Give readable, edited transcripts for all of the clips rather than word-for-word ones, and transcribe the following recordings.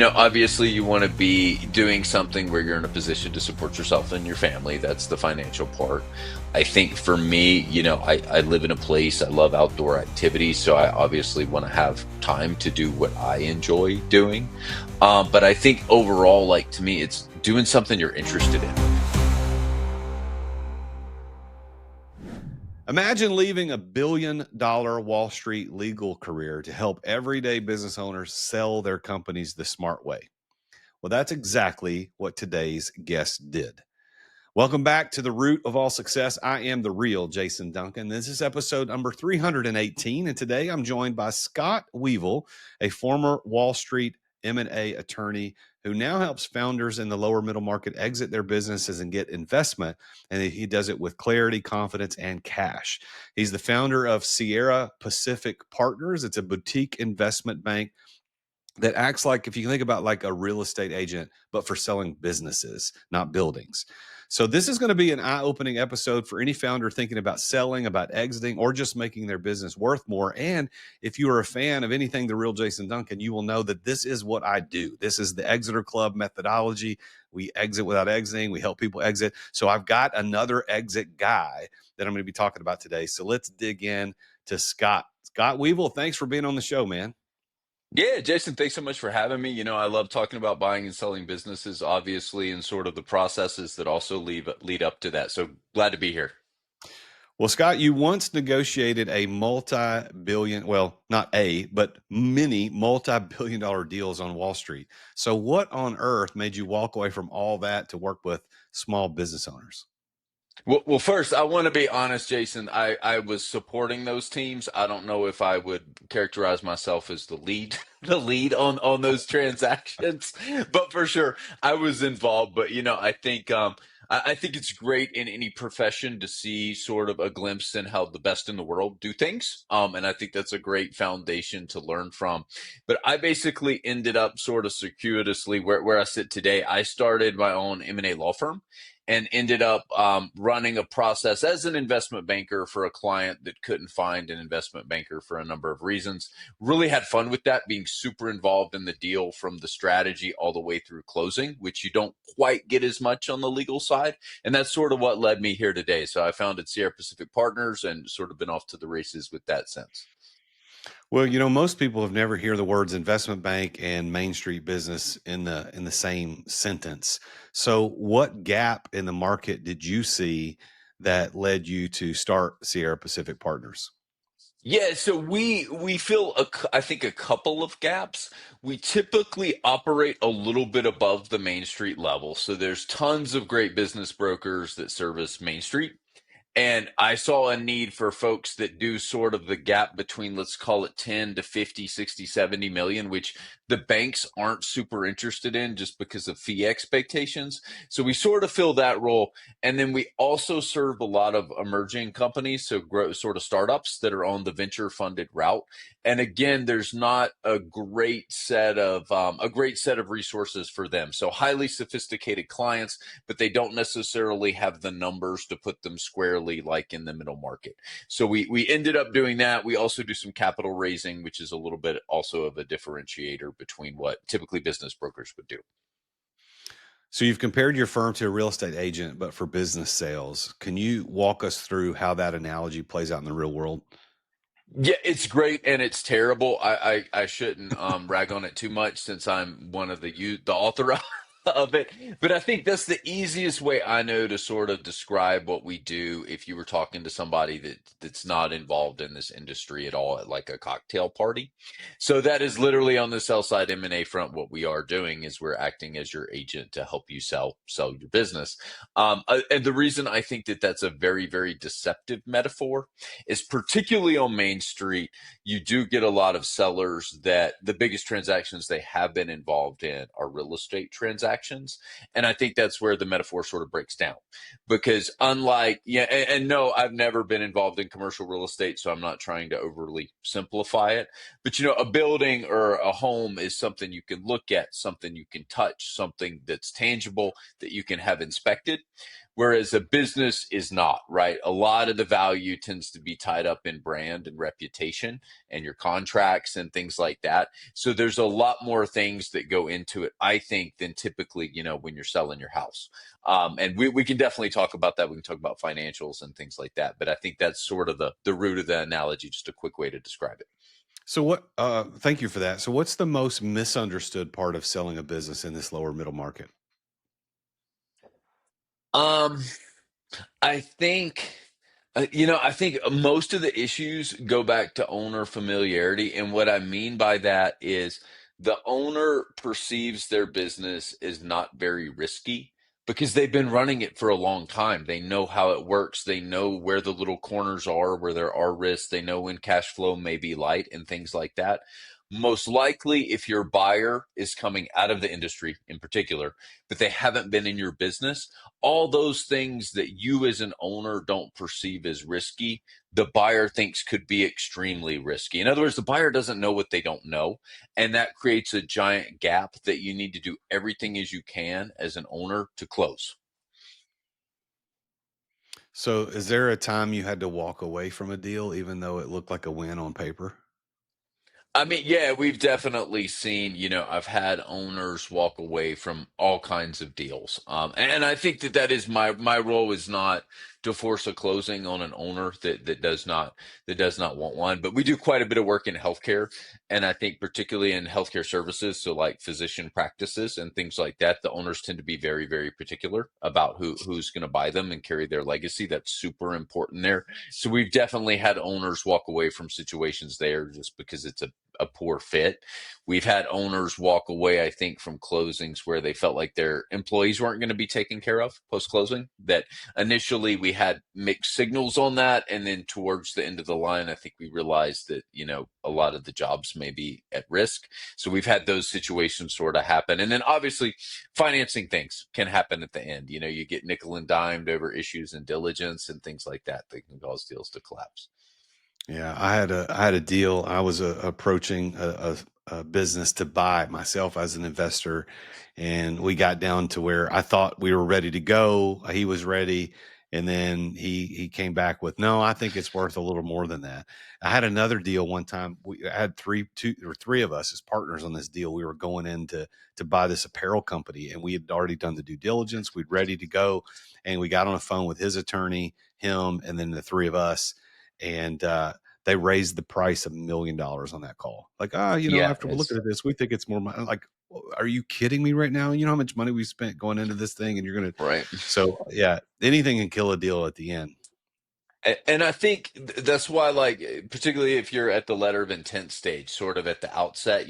Obviously you want to be doing something where you're in a position to support yourself and your family. That's the financial part. I think for me, I live in a place, I love outdoor activities, so I obviously want to have time to do what I enjoy doing. But I think overall, like to me, it's doing something you're interested in. Imagine leaving $1 billion Wall Street legal career to help everyday business owners sell their companies the smart way. Well, that's exactly what today's guest did. Welcome back to the Root of All Success. I am the real Jason Duncan. This is episode number 318, and today I'm joined by Scott Weavil, a former Wall Street M&A attorney who now helps founders in the lower middle market exit their businesses and get investment. And he does it with clarity, confidence, and cash. He's the founder of Sierra Pacific Partners. It's a boutique investment bank that acts like, if you think about like a real estate agent, but for selling businesses, not buildings. So this is going to be an eye-opening episode for any founder thinking about selling, about exiting, or just making their business worth more. And if you are a fan of anything The Real Jason Duncan, you will know that this is what I do. This is the Exeter Club methodology. We exit without exiting. We help people exit. So I've got another exit guy that I'm going to be talking about today. So let's dig in to Scott. Scott Weavil, thanks for being on the show, man. Yeah, Jason, thanks so much for having me. I love talking about buying and selling businesses, obviously, and sort of the processes that also lead up to that. So glad to be here. Well, Scott, you once negotiated a multi-billion, well, not a, but many multi-billion dollar deals on Wall Street. So what on earth made you walk away from all that to work with small business owners? Well, first, I want to be honest, Jason. I was supporting those teams. I don't know if I would characterize myself as the lead, the lead on those transactions, but for sure, I was involved. But I think I think it's great in any profession to see sort of a glimpse in how the best in the world do things. And I think that's a great foundation to learn from. But I basically ended up sort of circuitously where I sit today. I started my own M&A law firm and ended up running a process as an investment banker for a client that couldn't find an investment banker for a number of reasons. Really had fun with that, being super involved in the deal from the strategy all the way through closing, which you don't quite get as much on the legal side. And that's sort of what led me here today. So I founded Sierra Pacific Partners and sort of been off to the races with that since. Well, most people have never hear the words investment bank and Main Street business in the same sentence. So what gap in the market did you see that led you to start Sierra Pacific Partners? Yeah, so we fill I think a couple of gaps. We typically operate a little bit above the Main Street level. So there's tons of great business brokers that service Main Street. And I saw a need for folks that do sort of the gap between, let's call it 10 to 50, 60, 70 million, which the banks aren't super interested in just because of fee expectations. So we sort of fill that role. And then we also serve a lot of emerging companies, so sort of startups that are on the venture funded route. And again, there's not a great set of resources for them. So highly sophisticated clients, but they don't necessarily have the numbers to put them squarely like in the middle market. So we ended up doing that. We also do some capital raising, which is a little bit also of a differentiator between what typically business brokers would do. So you've compared your firm to a real estate agent, but for business sales. Can you walk us through how that analogy plays out in the real world? Yeah, it's great and it's terrible. I shouldn't rag on it too much since I'm one of the author of it. But I think that's the easiest way I know to sort of describe what we do if you were talking to somebody that's not involved in this industry at all at like a cocktail party. So that is literally on the sell side M&A front. What we are doing is we're acting as your agent to help you sell your business. And the reason I think that that's a very, very deceptive metaphor is particularly on Main Street, you do get a lot of sellers that the biggest transactions they have been involved in are real estate transactions. transactions. And I think that's where the metaphor sort of breaks down. Because unlike, yeah, and no, I've never been involved in commercial real estate, so I'm not trying to overly simplify it. But a building or a home is something you can look at, something you can touch, something that's tangible that you can have inspected. Whereas a business is not, right? A lot of the value tends to be tied up in brand and reputation and your contracts and things like that. So there's a lot more things that go into it, I think, than typically, when you're selling your house. And we can definitely talk about that. We can talk about financials and things like that. But I think that's sort of the root of the analogy, just a quick way to describe it. So thank you for that. So what's the most misunderstood part of selling a business in this lower middle market? Um, I think, I think most of the issues go back to owner familiarity. And what I mean by that is the owner perceives their business as not very risky because they've been running it for a long time. They know how it works. They know where the little corners are, where there are risks. They know when cash flow may be light and things like that. Most likely, if your buyer is coming out of the industry in particular, but they haven't been in your business, all those things that you as an owner don't perceive as risky, the buyer thinks could be extremely risky. In other words, the buyer doesn't know what they don't know. And that creates a giant gap that you need to do everything as you can as an owner to close. So is there a time you had to walk away from a deal even though it looked like a win on paper? I mean, yeah, we've definitely seen, I've had owners walk away from all kinds of deals. And I think that is my role is not to force a closing on an owner that does not want one. But we do quite a bit of work in healthcare, and I think particularly in healthcare services, so like physician practices and things like that, the owners tend to be very, very particular about who's going to buy them and carry their legacy. That's super important there. So we've definitely had owners walk away from situations there just because it's a poor fit. We've had owners walk away, I think, from closings where they felt like their employees weren't going to be taken care of post closing. That initially we had mixed signals on that. And then towards the end of the line, I think we realized that, a lot of the jobs may be at risk. So we've had those situations sort of happen. And then obviously financing things can happen at the end. You get nickel and dimed over issues and diligence and things like that that can cause deals to collapse. Yeah, I had a deal. I was approaching a business to buy myself as an investor, and we got down to where I thought we were ready to go. He was ready, and then he came back with, "No, I think it's worth a little more than that." I had another deal one time. I had three of us as partners on this deal. We were going in to buy this apparel company, and we had already done the due diligence. We'd ready to go, and we got on the phone with his attorney, him, and then the three of us, and they raised the price $1 million on that call. Like, Yeah, after we're looking at this, we think it's more money. Like, are you kidding me right now? You know how much money we spent going into this thing, and you're gonna. right. So yeah, anything can kill a deal at the end. And I think that's why, like, particularly if you're at the letter of intent stage, sort of at the outset,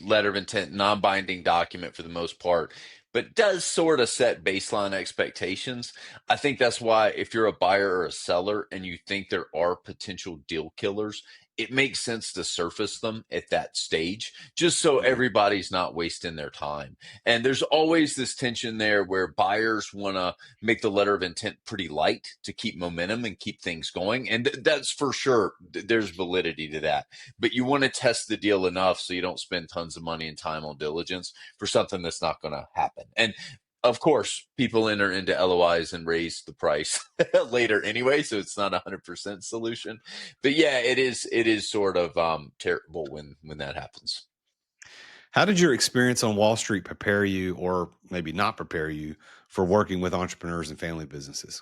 letter of intent, non-binding document for the most part, but does sort of set baseline expectations. I think that's why if you're a buyer or a seller and you think there are potential deal killers, it makes sense to surface them at that stage, just so Mhm. everybody's not wasting their time. And there's always this tension there where buyers want to make the letter of intent pretty light to keep momentum and keep things going. And that's for sure. There's validity to that. But you want to test the deal enough so you don't spend tons of money and time on diligence for something that's not going to happen. And of course, people enter into LOIs and raise the price later anyway, so it's not 100% solution. But yeah, it is sort of terrible when that happens. How did your experience on Wall Street prepare you, or maybe not prepare you, for working with entrepreneurs and family businesses?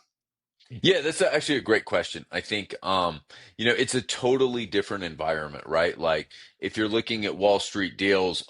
Yeah, that's actually a great question. I think it's a totally different environment, right? Like if you're looking at Wall Street deals,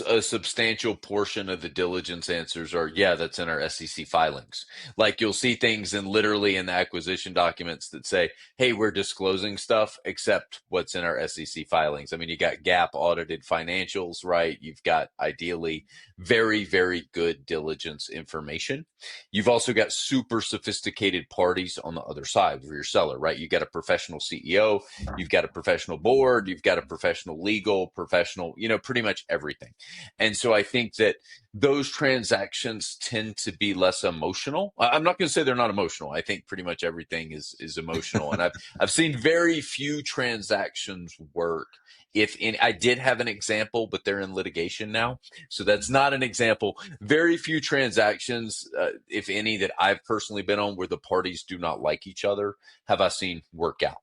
a substantial portion of the diligence answers are, yeah, that's in our SEC filings. Like you'll see things literally in the acquisition documents that say, hey, we're disclosing stuff except what's in our SEC filings. I mean, you got GAAP audited financials, right? You've got ideally very, very good diligence information. You've also got super sophisticated parties on the other side for your seller, right? You've got a professional CEO, you've got a professional board, you've got a professional legal, professional, pretty much everything. everything. And so I think that those transactions tend to be less emotional. I'm not going to say they're not emotional. I think pretty much everything is emotional. And I've seen very few transactions work. If in, I did have an example, but they're in litigation now. So that's not an example. Very few transactions, if any, that I've personally been on where the parties do not like each other, have I seen work out.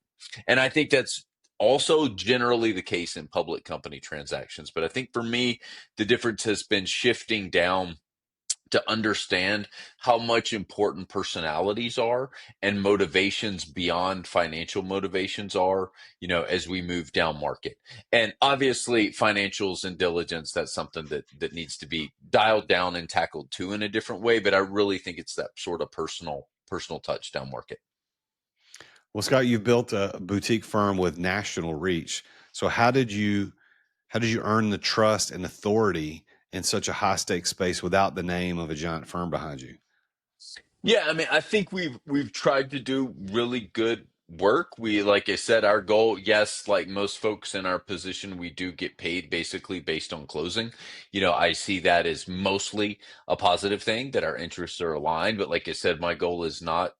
And I think that's also generally the case in public company transactions. But I think for me, the difference has been shifting down to understand how much important personalities are and motivations beyond financial motivations are, as we move down market. And obviously financials and diligence, that's something that needs to be dialed down and tackled too in a different way. But I really think it's that sort of personal touch down market. Well, Scott, you've built a boutique firm with national reach. So how did you earn the trust and authority in such a high stakes space without the name of a giant firm behind you? Yeah, I mean, I think we've tried to do really good work. Like I said, our goal, yes, like most folks in our position, we do get paid basically based on closing. I see that as mostly a positive thing that our interests are aligned. But like I said, my goal is not,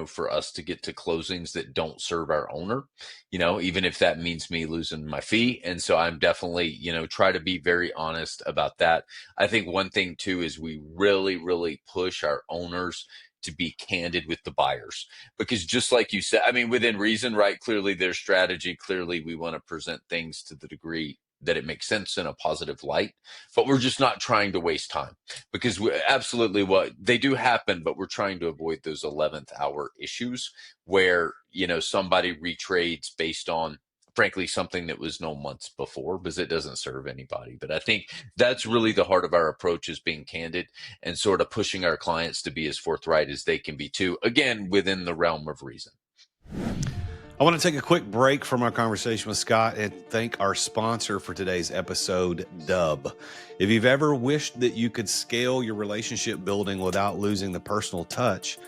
for us to get to closings that don't serve our owner, even if that means me losing my fee. And so I'm definitely, try to be very honest about that. I think one thing too is we really, really push our owners to be candid with the buyers, because just like you said, I mean, within reason, right? Clearly their strategy, clearly we want to present things to the degree that it makes sense in a positive light, but we're just not trying to waste time, because we absolutely, what they do happen, but we're trying to avoid those 11th hour issues where, somebody retrades based on, frankly, something that was known months before, because it doesn't serve anybody. But I think that's really the heart of our approach, is being candid and sort of pushing our clients to be as forthright as they can be too, again, within the realm of reason. I want to take a quick break from our conversation with Scott and thank our sponsor for today's episode, Dub. If you've ever wished that you could scale your relationship building without losing the personal touch,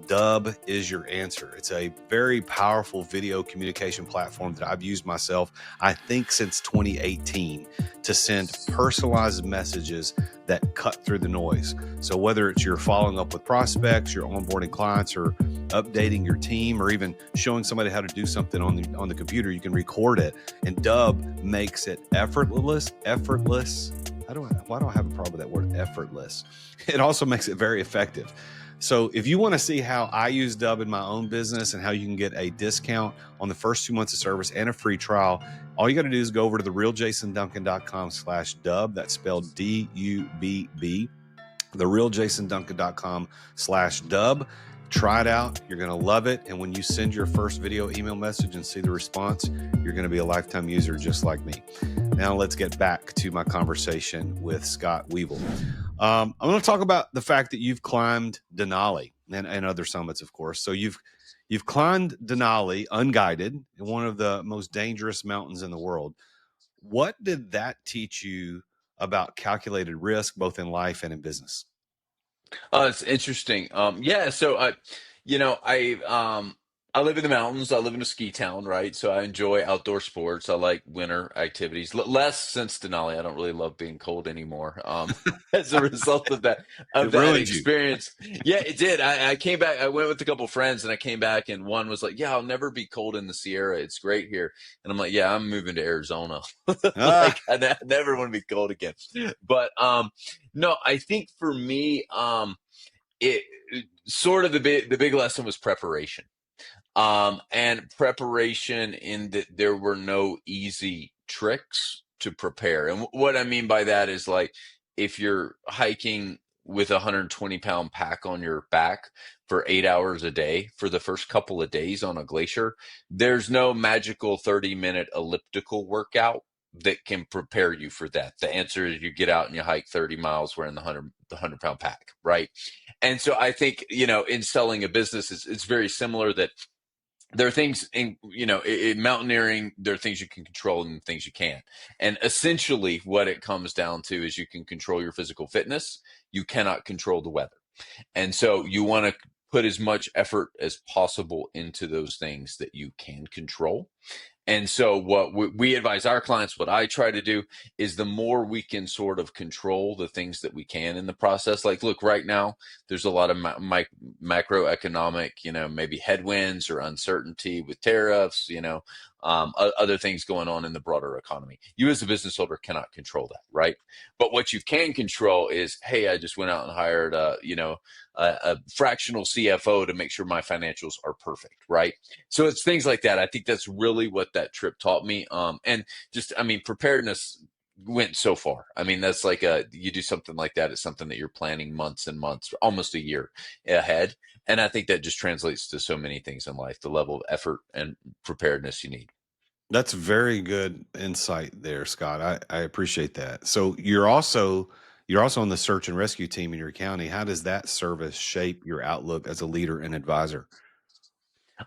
Dub is your answer. It's a very powerful video communication platform that I've used myself, I think, since 2018 to send personalized messages that cut through the noise. So whether it's you're following up with prospects, you're onboarding clients, or updating your team, or even showing somebody how to do something on the computer, you can record it. And Dub makes it effortless. Why do I have a problem with that word, effortless? It also makes it very effective. So if you want to see how I use Dub in my own business and how you can get a discount on the first 2 months of service and a free trial, all you got to do is go over to therealjasonduncan.com/dub. That's spelled DUBB. Therealjasonduncan.com/dub. Try it out. You're going to love it. And when you send your first video email message and see the response, you're going to be a lifetime user just like me. Now let's get back to my conversation with Scott Weavil. I'm going to talk about the fact that you've climbed Denali and other summits, of course. So you've climbed Denali unguided, one of the most dangerous mountains in the world. What did that teach you about calculated risk, both in life and in business? It's interesting. Yeah. So I live in the mountains. I live in a ski town, right? So I enjoy outdoor sports. I like winter activities. Less since Denali. I don't really love being cold anymore. As a result of that It of that ruined you. experience. Yeah, it did. I came back. I went with a couple of friends, and I came back, and one was like, "Yeah, I'll never be cold in the Sierra. It's great here." And I'm like, "Yeah, I'm moving to Arizona. Ah, Like, never want to be cold again." But no, I think for me, it sort of the big lesson was preparation, and preparation in that there were no easy tricks to prepare. And what I mean by that is, like, if you're hiking with a 120-pound pack on your back for 8 hours a day for the first couple of days on a glacier, there's no magical 30-minute elliptical workout that can prepare you for that. The answer is you get out and you hike 30 miles wearing the 100-pound pack, right? And so I think, in selling a business, it's very similar, that there are things in mountaineering, there are things you can control and things you can't. And essentially what it comes down to is you can control your physical fitness. You cannot control the weather. And so you want to put as much effort as possible into those things that you can control. And so what we advise our clients, what I try to do is the more we can sort of control the things that we can in the process. Like, look, right now, there's a lot of macroeconomic, maybe headwinds or uncertainty with tariffs, other things going on in the broader economy. You as a business owner cannot control that, right? But what you can control is, hey, I just went out and hired a fractional CFO to make sure my financials are perfect, right? So it's things like that. I think that's really what that trip taught me. And just, I mean, preparedness went so far. I mean, that's like you do something like that. It's something that you're planning months and months, almost a year ahead. And I think that just translates to so many things in life, the level of effort and preparedness you need. That's very good insight there, Scott. I appreciate that. So you're also on the search and rescue team in your county. How does that service shape your outlook as a leader and advisor?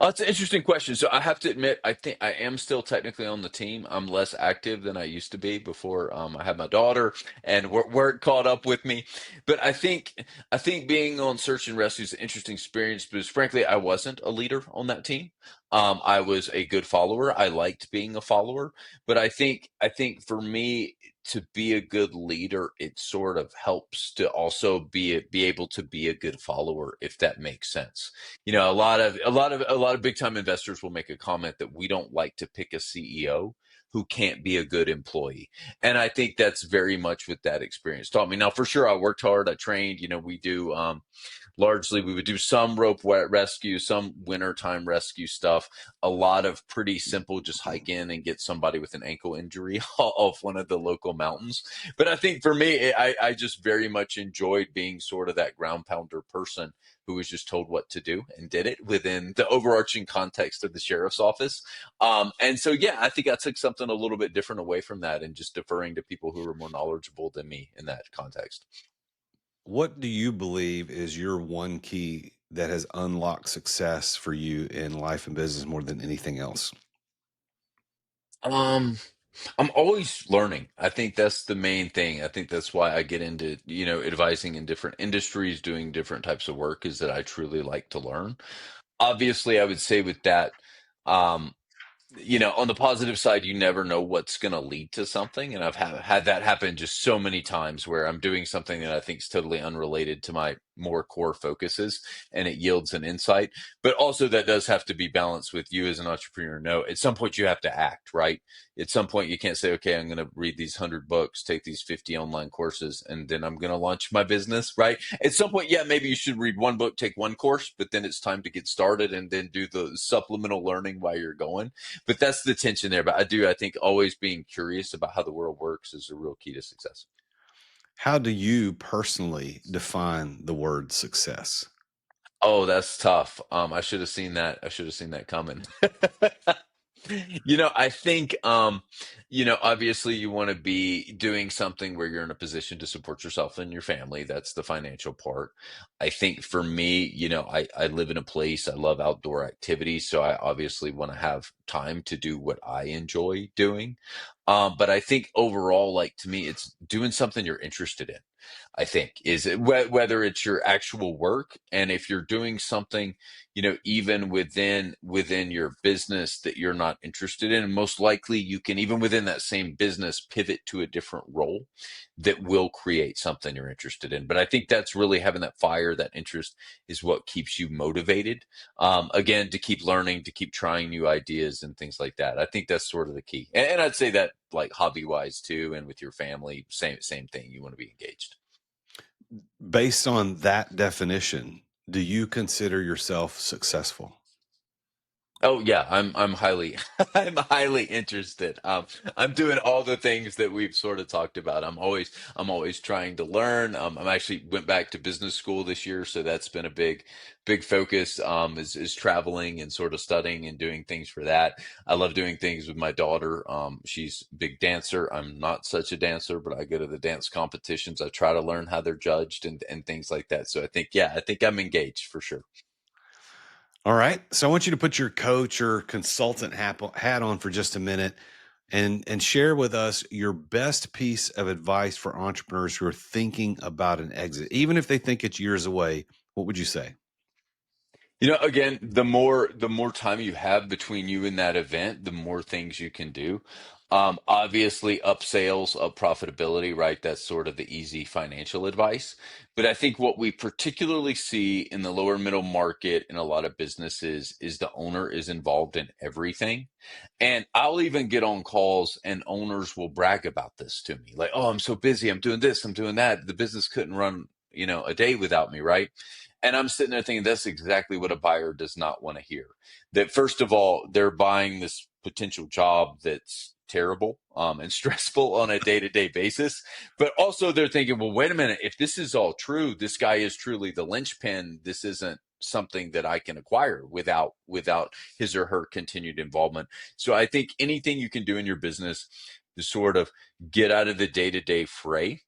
It's an interesting question. So I have to admit, I think I am still technically on the team. I'm less active than I used to be before I had my daughter and work caught up with me. But I think being on search and rescue is an interesting experience because frankly, I wasn't a leader on that team. I was a good follower. I liked being a follower, but I think for me to be a good leader, it sort of helps to also be able to be a good follower, if that makes sense. A lot of big time investors will make a comment that we don't like to pick a CEO who can't be a good employee. And I think that's very much what that experience taught me. Now, for sure, I worked hard. I trained. We do largely we would do some rope rescue, some wintertime rescue stuff, a lot of pretty simple, just hike in and get somebody with an ankle injury off one of the local mountains. But I think for me, I just very much enjoyed being sort of that ground pounder person who was just told what to do and did it within the overarching context of the sheriff's office. And so, yeah, I think I took something a little bit different away from that and just deferring to people who were more knowledgeable than me in that context. What do you believe is your one key that has unlocked success for you in life and business more than anything else? Um, I'm always learning. I think that's the main thing. I think that's why I get into, advising in different industries, doing different types of work, is that I truly like to learn. Obviously, I would say with that, um, on the positive side, you never know what's going to lead to something. And I've had that happen just so many times where I'm doing something that I think is totally unrelated to my more core focuses and it yields an insight. But also, that does have to be balanced with you as an entrepreneur. No, at some point, you have to act, right? At some point, you can't say, okay, I'm going to read these 100 books, take these 50 online courses, and then I'm going to launch my business, right? At some point, yeah, maybe you should read one book, take one course, but then it's time to get started and then do the supplemental learning while you're going. But that's the tension there. But I think always being curious about how the world works is a real key to success. How do you personally define the word success? Oh, that's tough. I should have seen that. I should have seen that coming. I think, obviously you want to be doing something where you're in a position to support yourself and your family. That's the financial part. I think for me, I live in a place, I love outdoor activities. So I obviously want to have time to do what I enjoy doing. But I think overall, like to me, it's doing something you're interested in. I think is it, whether it's your actual work, and if you're doing something, even within your business that you're not interested in, most likely you can, even within that same business, pivot to a different role that will create something you're interested in. But I think that's really having that fire, that interest is what keeps you motivated. Again, to keep learning, to keep trying new ideas and things like that. I think that's sort of the key. And I'd say that like hobby wise too, and with your family, same thing. You want to be engaged. Based on that definition, do you consider yourself successful? Oh yeah, I'm highly I'm highly interested. I'm doing all the things that we've sort of talked about. I'm always trying to learn. I'm actually went back to business school this year, so that's been a big focus. Is traveling and sort of studying and doing things for that. I love doing things with my daughter. She's a big dancer. I'm not such a dancer, but I go to the dance competitions. I try to learn how they're judged and things like that. So I think, yeah, I think I'm engaged for sure. All right. So I want you to put your coach or consultant hat on for just a minute and share with us your best piece of advice for entrepreneurs who are thinking about an exit. Even if they think it's years away, what would you say? Again, the more time you have between you and that event, the more things you can do. Obviously, up sales, up profitability, right? That's sort of the easy financial advice. But I think what we particularly see in the lower middle market in a lot of businesses is the owner is involved in everything. And I'll even get on calls and owners will brag about this to me. Like, oh, I'm so busy. I'm doing this. I'm doing that. The business couldn't run, a day without me, right? And I'm sitting there thinking that's exactly what a buyer does not want to hear. That first of all, they're buying this potential job that's terrible and stressful on a day-to-day basis. But also they're thinking, well, wait a minute, if this is all true, this guy is truly the linchpin. This isn't something that I can acquire without his or her continued involvement. So I think anything you can do in your business to sort of get out of the day-to-day fray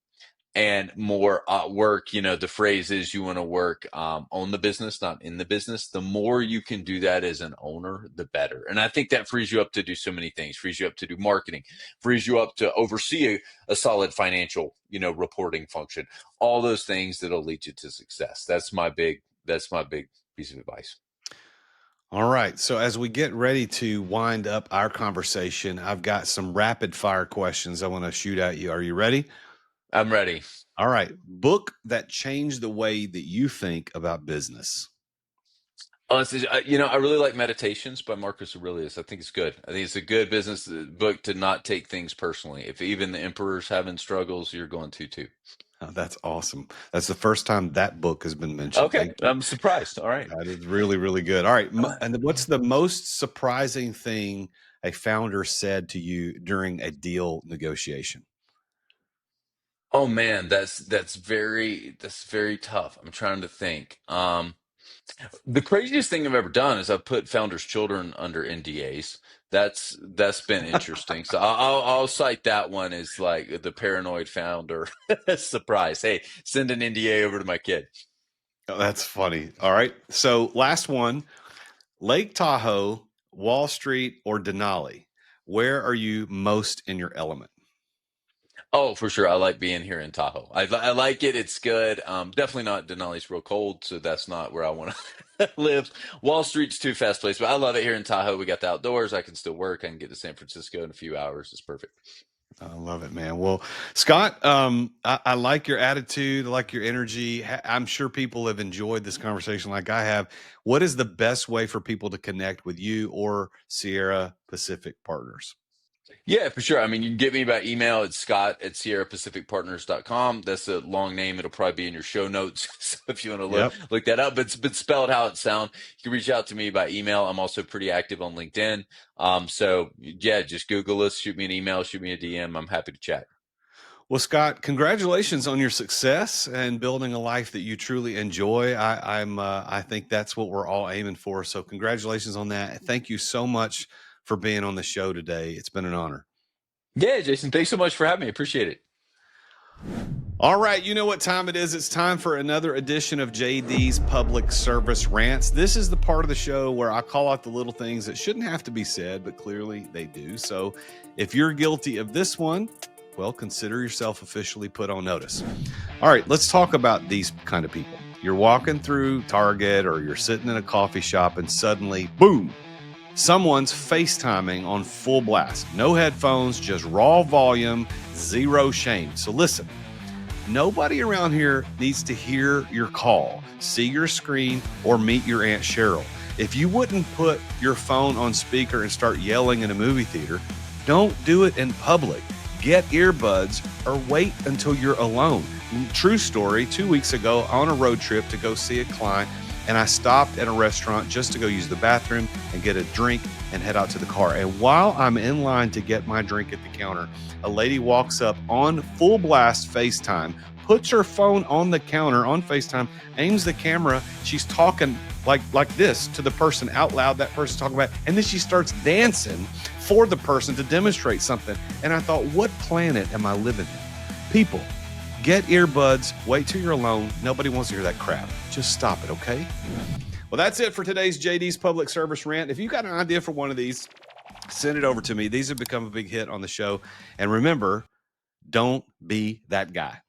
and more work. The phrase is you want to work on the business, not in the business. The more you can do that as an owner, the better. And I think that frees you up to do so many things, frees you up to do marketing, frees you up to oversee a solid financial, reporting function, all those things that'll lead you to success. That's my big piece of advice. All right. So as we get ready to wind up our conversation, I've got some rapid fire questions I want to shoot at you. Are you ready? I'm ready. All right. Book that changed the way that you think about business. Honestly, I really like Meditations by Marcus Aurelius. I think it's good. I think it's a good business book to not take things personally. If even the emperor's having struggles, you're going to too. Oh, that's awesome. That's the first time that book has been mentioned. Okay, Thank you. I'm surprised. All right. That is really, really good. All right. And then what's the most surprising thing a founder said to you during a deal negotiation? Oh man, that's very tough. I'm trying to think. The craziest thing I've ever done is I've put founders' children under NDAs. That's been interesting. So I'll cite that one as like the paranoid founder surprise. Hey, send an NDA over to my kid. Oh, that's funny. All right. So last one, Lake Tahoe, Wall Street, or Denali. Where are you most in your element? Oh, for sure. I like being here in Tahoe. I like it. It's good. Definitely not Denali's real cold, so that's not where I want to live. Wall Street's too fast place, but I love it here in Tahoe. We got the outdoors. I can still work. I can get to San Francisco in a few hours. It's perfect. I love it, man. Well, Scott, I like your attitude. I like your energy. I'm sure people have enjoyed this conversation like I have. What is the best way for people to connect with you or Sierra Pacific Partners? Yeah, for sure. I mean, you can get me by email. It's Scott at SierraPacificPartners.com. That's a long name. It'll probably be in your show notes. So if you want to look Yep. look that up, but it's spelled how it sounds. You can reach out to me by email. I'm also pretty active on LinkedIn. So yeah, just Google us, shoot me an email, shoot me a DM. I'm happy to chat. Well, Scott, congratulations on your success and building a life that you truly enjoy. I think that's what we're all aiming for. So, congratulations on that. Thank you so much for being on the show today. It's been an honor. Yeah, Jason, thanks so much for having me. Appreciate it. All right, you know what time it is. It's time for another edition of JD's Public Service Rants. This is the part of the show where I call out the little things that shouldn't have to be said, but clearly they do. So if you're guilty of this one, well, consider yourself officially put on notice. All right, let's talk about these kind of people. You're walking through Target or you're sitting in a coffee shop and suddenly, boom, someone's FaceTiming on full blast. No headphones, just raw volume, zero shame. So listen. Nobody around here needs to hear your call, see your screen, or meet your Aunt Cheryl. If you wouldn't put your phone on speaker and start yelling in a movie theater, don't do it in public. Get earbuds or wait until you're alone. True story, 2 weeks ago on a road trip to go see a client, and I stopped at a restaurant just to go use the bathroom and get a drink and head out to the car. And while I'm in line to get my drink at the counter, a lady walks up on full blast FaceTime, puts her phone on the counter on FaceTime, aims the camera. She's talking like this to the person out loud, that person's talking about, and then she starts dancing for the person to demonstrate something. And I thought, what planet am I living in? People, get earbuds, wait till you're alone. Nobody wants to hear that crap. Just stop it, okay? Well, that's it for today's JD's Public Service Rant. If you got an idea for one of these, send it over to me. These have become a big hit on the show. And remember, don't be that guy.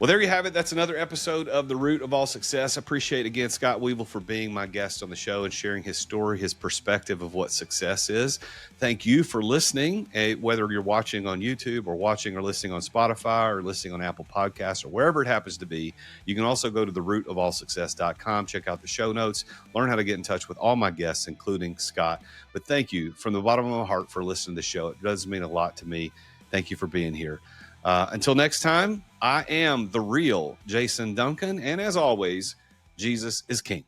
Well, there you have it. That's another episode of The Root of All Success. I appreciate, again, Scott Weavil for being my guest on the show and sharing his story, his perspective of what success is. Thank you for listening, whether you're watching on YouTube or watching or listening on Spotify or listening on Apple Podcasts or wherever it happens to be. You can also go to therootofallsuccess.com, check out the show notes, learn how to get in touch with all my guests, including Scott. But thank you from the bottom of my heart for listening to the show. It does mean a lot to me. Thank you for being here. Until next time, I am the real Jason Duncan, and as always, Jesus is King.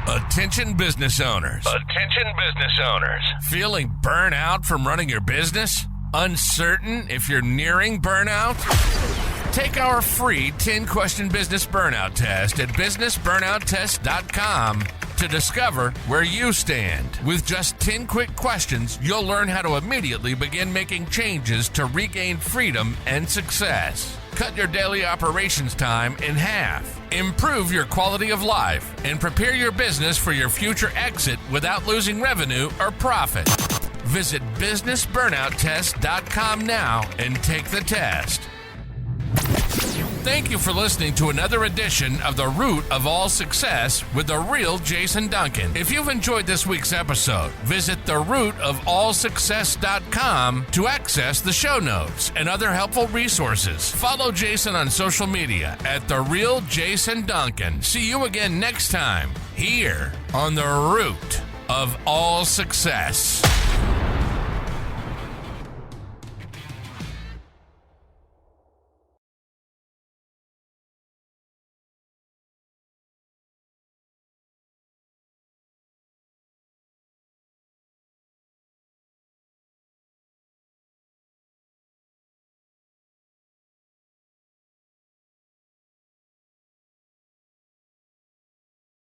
Attention business owners. Attention business owners. Feeling burnout from running your business? Uncertain if you're nearing burnout? Take our free 10-question business burnout test at businessburnouttest.com to discover where you stand. With just 10 quick questions, you'll learn how to immediately begin making changes to regain freedom and success. Cut your daily operations time in half. Improve your quality of life and prepare your business for your future exit without losing revenue or profit. Visit businessburnouttest.com now and take the test. Thank you for listening to another edition of The Root of All Success with the real Jason Duncan. If you've enjoyed this week's episode, visit therootofallsuccess.com to access the show notes and other helpful resources. Follow Jason on social media at The Real Jason Duncan. See you again next time here on The Root of All Success.